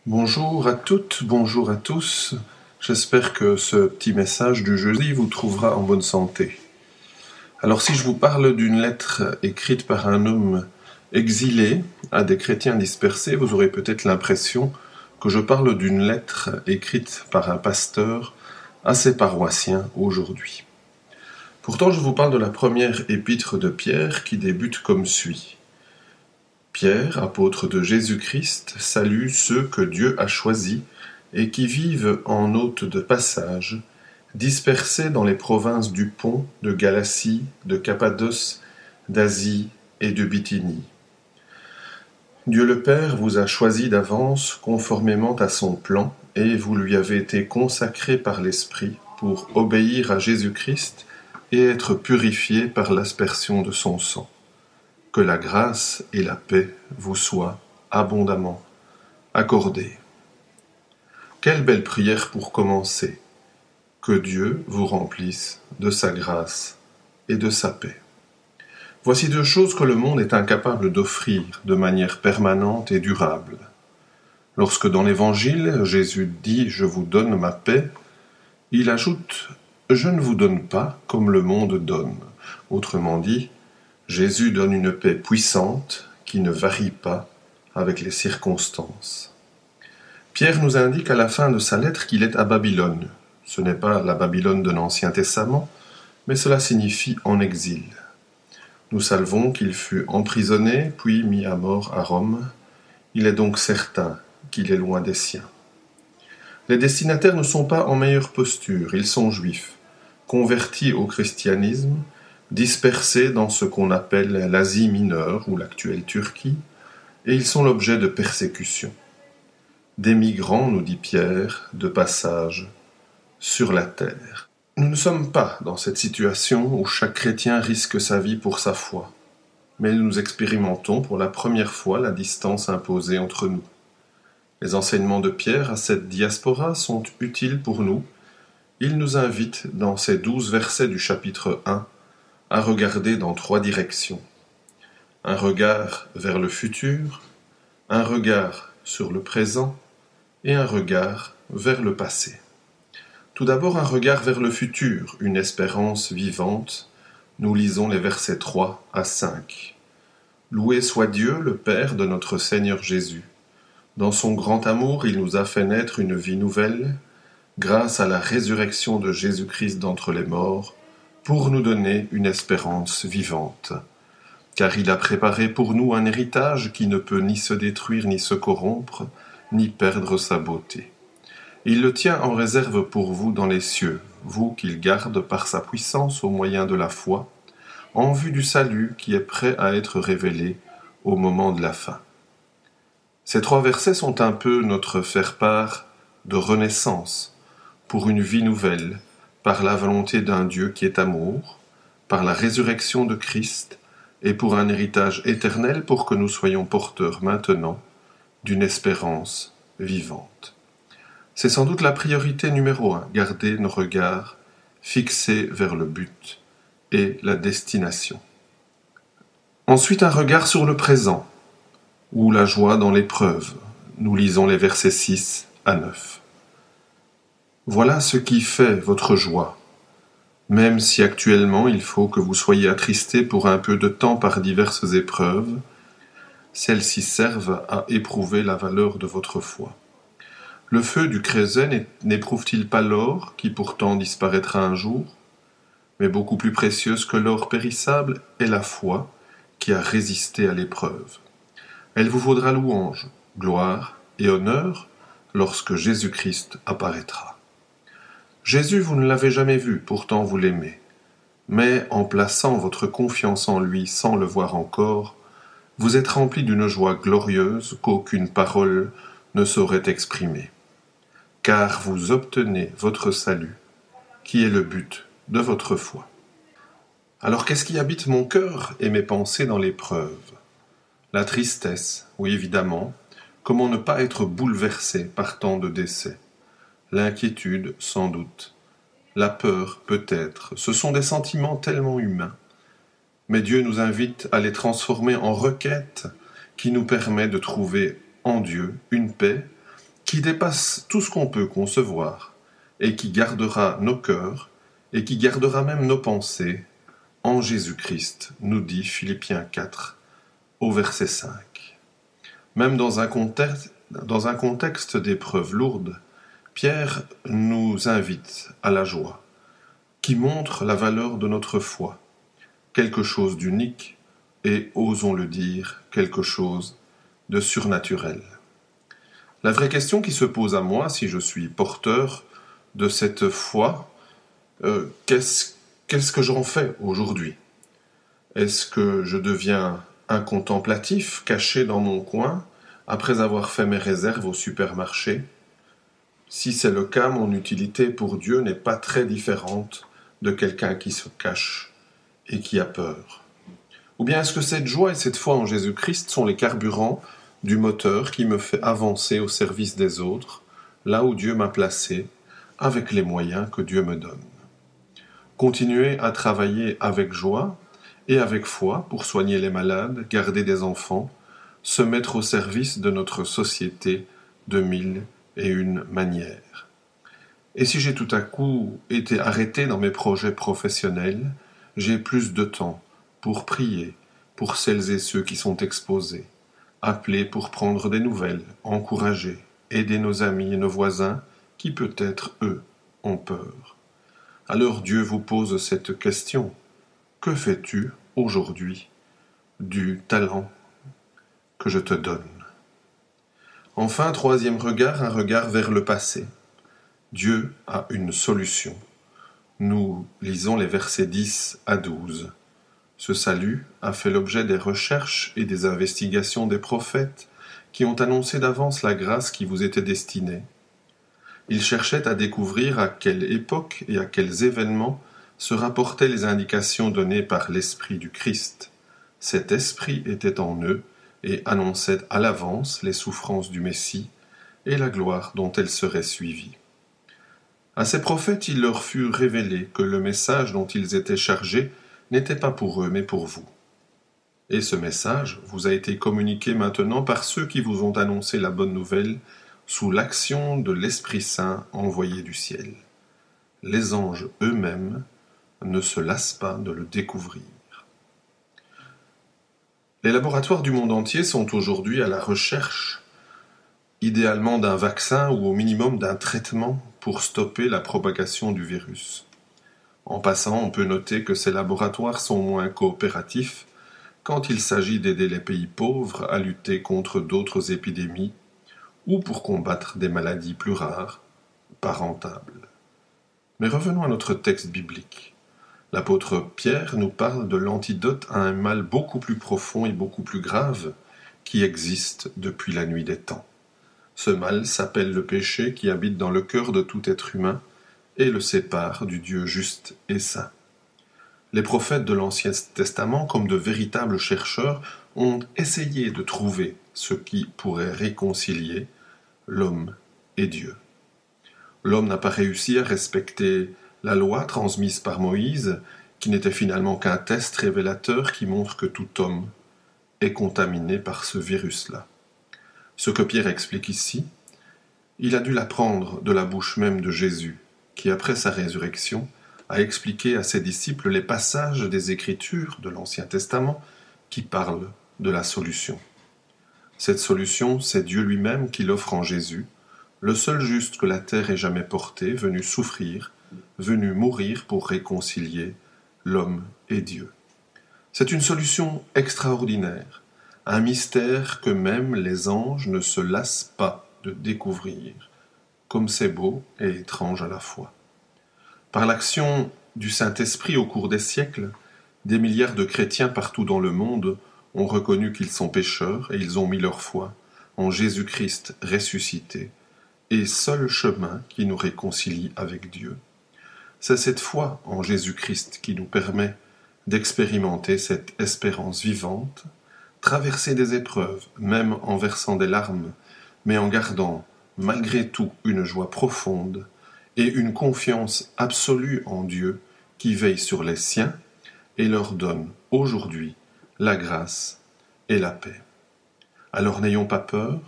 Bonjour à toutes, bonjour à tous. J'espère que ce petit message du jeudi vous trouvera en bonne santé. Alors si je vous parle d'une lettre écrite par un homme exilé à des chrétiens dispersés, vous aurez peut-être l'impression que je parle d'une lettre écrite par un pasteur à ses paroissiens aujourd'hui. Pourtant, je vous parle de la première épître de Pierre qui débute comme suit. Pierre, apôtre de Jésus-Christ, salue ceux que Dieu a choisis et qui vivent en hôtes de passage, dispersés dans les provinces du Pont, de Galatie, de Cappadoce, d'Asie et de Bithynie. Dieu le Père vous a choisis d'avance conformément à son plan et vous lui avez été consacrés par l'Esprit pour obéir à Jésus-Christ et être purifiés par l'aspersion de son sang. Que la grâce et la paix vous soient abondamment accordées. Quelle belle prière pour commencer. Que Dieu vous remplisse de sa grâce et de sa paix. Voici deux choses que le monde est incapable d'offrir de manière permanente et durable. Lorsque dans l'Évangile, Jésus dit « Je vous donne ma paix », il ajoute « Je ne vous donne pas comme le monde donne ». Autrement dit, Jésus donne une paix puissante qui ne varie pas avec les circonstances. Pierre nous indique à la fin de sa lettre qu'il est à Babylone. Ce n'est pas la Babylone de l'Ancien Testament, mais cela signifie en exil. Nous savons qu'il fut emprisonné, puis mis à mort à Rome. Il est donc certain qu'il est loin des siens. Les destinataires ne sont pas en meilleure posture, ils sont juifs, convertis au christianisme, dispersés dans ce qu'on appelle l'Asie mineure ou l'actuelle Turquie, et ils sont l'objet de persécutions. Des migrants, nous dit Pierre, de passage sur la terre. Nous ne sommes pas dans cette situation où chaque chrétien risque sa vie pour sa foi, mais nous expérimentons pour la première fois la distance imposée entre nous. Les enseignements de Pierre à cette diaspora sont utiles pour nous. Il nous invite dans ces 12 versets du chapitre 1 à regarder dans 3 directions. Un regard vers le futur, un regard sur le présent et un regard vers le passé. Tout d'abord, un regard vers le futur, une espérance vivante. Nous lisons les versets 3 à 5. Loué soit Dieu, le Père de notre Seigneur Jésus. Dans son grand amour, il nous a fait naître une vie nouvelle, grâce à la résurrection de Jésus-Christ d'entre les morts, pour nous donner une espérance vivante. Car il a préparé pour nous un héritage qui ne peut ni se détruire ni se corrompre, ni perdre sa beauté. Il le tient en réserve pour vous dans les cieux, vous qu'il garde par sa puissance au moyen de la foi, en vue du salut qui est prêt à être révélé au moment de la fin. Ces 3 versets sont un peu notre faire-part de renaissance pour une vie nouvelle, par la volonté d'un Dieu qui est amour, par la résurrection de Christ et pour un héritage éternel pour que nous soyons porteurs maintenant d'une espérance vivante. C'est sans doute la priorité numéro 1, garder nos regards fixés vers le but et la destination. Ensuite, un regard sur le présent, ou la joie dans l'épreuve. Nous lisons les versets 6 à 9. Voilà ce qui fait votre joie, même si actuellement il faut que vous soyez attristés pour un peu de temps par diverses épreuves, celles-ci servent à éprouver la valeur de votre foi. Le feu du crésen n'éprouve-t-il pas l'or, qui pourtant disparaîtra un jour? Mais beaucoup plus précieuse que l'or périssable est la foi qui a résisté à l'épreuve. Elle vous vaudra louange, gloire et honneur lorsque Jésus-Christ apparaîtra. Jésus, vous ne l'avez jamais vu, pourtant vous l'aimez. Mais en plaçant votre confiance en lui sans le voir encore, vous êtes rempli d'une joie glorieuse qu'aucune parole ne saurait exprimer. Car vous obtenez votre salut, qui est le but de votre foi. Alors qu'est-ce qui habite mon cœur et mes pensées dans l'épreuve? La tristesse, oui évidemment, comment ne pas être bouleversé par tant de décès? L'inquiétude, sans doute. La peur, peut-être. Ce sont des sentiments tellement humains. Mais Dieu nous invite à les transformer en requête qui nous permet de trouver en Dieu une paix qui dépasse tout ce qu'on peut concevoir, et qui gardera nos cœurs, et qui gardera même nos pensées, en Jésus-Christ, nous dit Philippiens 4, au verset 5. Même dans un contexte d'épreuves lourdes, Pierre nous invite à la joie, qui montre la valeur de notre foi, quelque chose d'unique et, osons le dire, quelque chose de surnaturel. La vraie question qui se pose à moi, si je suis porteur de cette foi, qu'est-ce que j'en fais aujourd'hui? Est-ce que je deviens un contemplatif caché dans mon coin après avoir fait mes réserves au supermarché? Si c'est le cas, mon utilité pour Dieu n'est pas très différente de quelqu'un qui se cache et qui a peur. Ou bien est-ce que cette joie et cette foi en Jésus-Christ sont les carburants du moteur qui me fait avancer au service des autres, là où Dieu m'a placé, avec les moyens que Dieu me donne? Continuer à travailler avec joie et avec foi pour soigner les malades, garder des enfants, se mettre au service de notre société de 1001 manières. Et si j'ai tout à coup été arrêté dans mes projets professionnels, j'ai plus de temps pour prier pour celles et ceux qui sont exposés, appeler pour prendre des nouvelles, encourager, aider nos amis et nos voisins qui peut-être, eux, ont peur. Alors Dieu vous pose cette question: que fais-tu aujourd'hui du talent que je te donne? Enfin, troisième regard, un regard vers le passé. Dieu a une solution. Nous lisons les versets 10 à 12. Ce salut a fait l'objet des recherches et des investigations des prophètes qui ont annoncé d'avance la grâce qui vous était destinée. Ils cherchaient à découvrir à quelle époque et à quels événements se rapportaient les indications données par l'Esprit du Christ. Cet Esprit était en eux et annonçait à l'avance les souffrances du Messie et la gloire dont elles seraient suivies. À ces prophètes, il leur fut révélé que le message dont ils étaient chargés n'était pas pour eux, mais pour vous. Et ce message vous a été communiqué maintenant par ceux qui vous ont annoncé la bonne nouvelle sous l'action de l'Esprit Saint envoyé du ciel. Les anges eux-mêmes ne se lassent pas de le découvrir. Les laboratoires du monde entier sont aujourd'hui à la recherche, idéalement d'un vaccin ou au minimum d'un traitement pour stopper la propagation du virus. En passant, on peut noter que ces laboratoires sont moins coopératifs quand il s'agit d'aider les pays pauvres à lutter contre d'autres épidémies ou pour combattre des maladies plus rares, pas rentables. Mais revenons à notre texte biblique. L'apôtre Pierre nous parle de l'antidote à un mal beaucoup plus profond et beaucoup plus grave qui existe depuis la nuit des temps. Ce mal s'appelle le péché qui habite dans le cœur de tout être humain et le sépare du Dieu juste et saint. Les prophètes de l'Ancien Testament, comme de véritables chercheurs, ont essayé de trouver ce qui pourrait réconcilier l'homme et Dieu. L'homme n'a pas réussi à respecter la loi transmise par Moïse, qui n'était finalement qu'un test révélateur qui montre que tout homme est contaminé par ce virus-là. Ce que Pierre explique ici, il a dû l'apprendre de la bouche même de Jésus, qui, après sa résurrection, a expliqué à ses disciples les passages des Écritures de l'Ancien Testament qui parlent de la solution. Cette solution, c'est Dieu lui-même qui l'offre en Jésus, le seul juste que la terre ait jamais porté, venu souffrir, venu mourir pour réconcilier l'homme et Dieu. C'est une solution extraordinaire, un mystère que même les anges ne se lassent pas de découvrir, comme c'est beau et étrange à la fois. Par l'action du Saint-Esprit au cours des siècles, des milliards de chrétiens partout dans le monde ont reconnu qu'ils sont pécheurs et ils ont mis leur foi en Jésus-Christ ressuscité et seul chemin qui nous réconcilie avec Dieu. C'est cette foi en Jésus-Christ qui nous permet d'expérimenter cette espérance vivante, traverser des épreuves, même en versant des larmes, mais en gardant malgré tout une joie profonde et une confiance absolue en Dieu qui veille sur les siens et leur donne aujourd'hui la grâce et la paix. Alors n'ayons pas peur,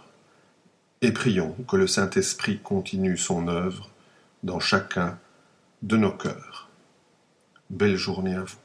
et prions que le Saint-Esprit continue son œuvre dans chacun de nos cœurs. Belle journée à vous.